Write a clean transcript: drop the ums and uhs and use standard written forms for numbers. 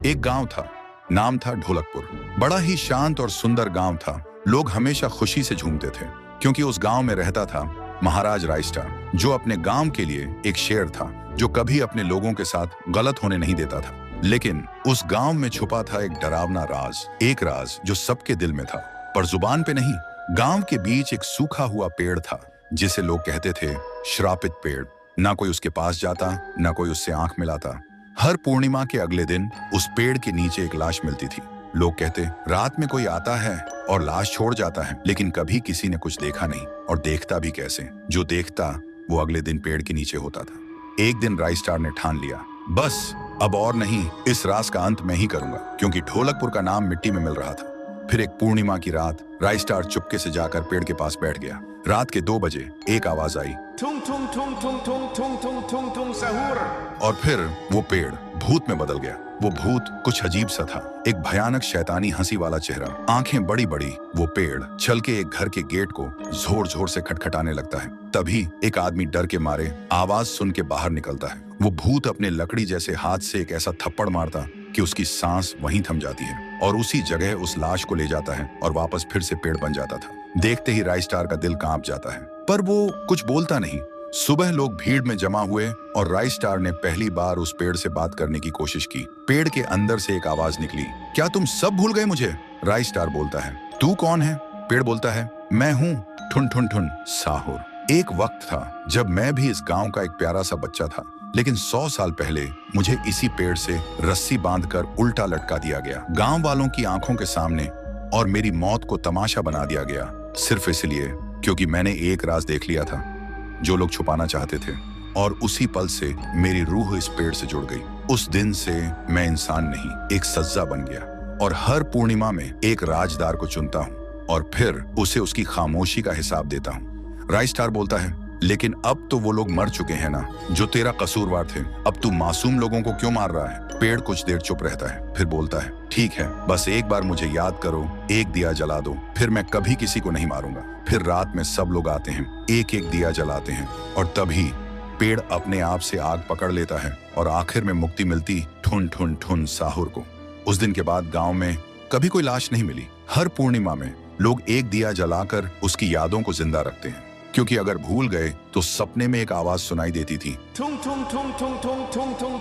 एक गांव था, नाम था ढोलकपुर। बड़ा ही शांत और सुंदर गांव था। लोग हमेशा खुशी से झूमते थे क्योंकि उस गांव में रहता था महाराज रायस्टार, जो अपने गांव के लिए एक शेर था, जो कभी अपने लोगों के साथ गलत होने नहीं देता था। लेकिन उस गांव में छुपा था एक डरावना राज, एक राज जो सबके दिल में था पर जुबान पे नहीं। गांव के बीच एक सूखा हुआ पेड़ था जिसे लोग कहते थे श्रापित पेड़। ना कोई उसके पास जाता, ना कोई उससे आंख मिलाता। हर पूर्णिमा के अगले दिन उस पेड़ के नीचे एक लाश मिलती थी। लोग कहते रात में कोई आता है और लाश छोड़ जाता है, लेकिन कभी किसी ने कुछ देखा नहीं, और देखता भी कैसे। जो देखता वो अगले दिन पेड़ के नीचे होता था। एक दिन रायस्टार ने ठान लिया, बस अब और नहीं, इस राज का अंत मैं ही करूंगा, क्योंकि ढोलकपुर का नाम मिट्टी में मिल रहा था। फिर एक पूर्णिमा की रात रायस्टार चुपके से जाकर पेड़ के पास बैठ गया। रात के 2 बजे एक आवाज आई, Tung tung tung tung tung tung tung tung tung सहूर। और फिर वो पेड़ भूत में बदल गया। वो भूत कुछ अजीब सा था, एक भयानक शैतानी हंसी वाला चेहरा, आंखें बड़ी बड़ी। वो पेड़ चल के एक घर के गेट को जोर जोर से खटखटाने लगता है। तभी एक आदमी डर के मारे आवाज सुन के बाहर निकलता है। वो भूत अपने लकड़ी जैसे हाथ से एक ऐसा थप्पड़ मारता कि उसकी सांस वहीं थम जाती है, और उसी जगह उस लाश को ले जाता है और वापस फिर से पेड़ बन जाता था। देखते ही रायस्टार का दिल कांप जाता है, पर वो कुछ बोलता नहीं। सुबह लोग भीड़ में जमा हुए और रायस्टार ने पहली बार उस पेड़ से बात करने की कोशिश की। पेड़ के अंदर से एक आवाज निकली, क्या तुम सब भूल गए मुझे? रायस्टार बोलता है, तू कौन है? पेड़ बोलता है, मैं हूँ ठुन ठुन ठुन साहुर। एक वक्त था जब मैं भी इस गांव का एक प्यारा सा बच्चा था, लेकिन 100 साल पहले मुझे इसी पेड़ से रस्सी बांधकर उल्टा लटका दिया गया, गांव वालों की आंखों के सामने, और मेरी मौत को तमाशा बना दिया गया, सिर्फ इसलिए क्योंकि मैंने एक राज देख लिया था जो लोग छुपाना चाहते थे। और उसी पल से मेरी रूह इस पेड़ से जुड़ गई। उस दिन से मैं इंसान नहीं, एक सज्जा बन गया, और हर पूर्णिमा में एक राजदार को चुनता हूँ और फिर उसे उसकी खामोशी का हिसाब देता हूँ। रायस्टार बोलता है, लेकिन अब तो वो लोग मर चुके हैं ना, जो तेरा कसूरवार थे। अब तू मासूम लोगों को क्यों मार रहा है? पेड़ कुछ देर चुप रहता है, फिर बोलता है, ठीक है, बस एक बार मुझे याद करो, एक दिया जला दो, फिर मैं कभी किसी को नहीं मारूंगा। फिर रात में सब लोग आते हैं, एक एक दिया जलाते हैं, और तभी पेड़ अपने आप से आग पकड़ लेता है, और आखिर में मुक्ति मिलती ठुन ठुन ठुन साहुर को। उस दिन के बाद गांव में कभी कोई लाश नहीं मिली। हर पूर्णिमा में लोग एक दिया जलाकर उसकी यादों को जिंदा रखते हैं, क्योंकि अगर भूल गए तो सपने में एक आवाज सुनाई देती थी, Tung tung tung tung tung tung tung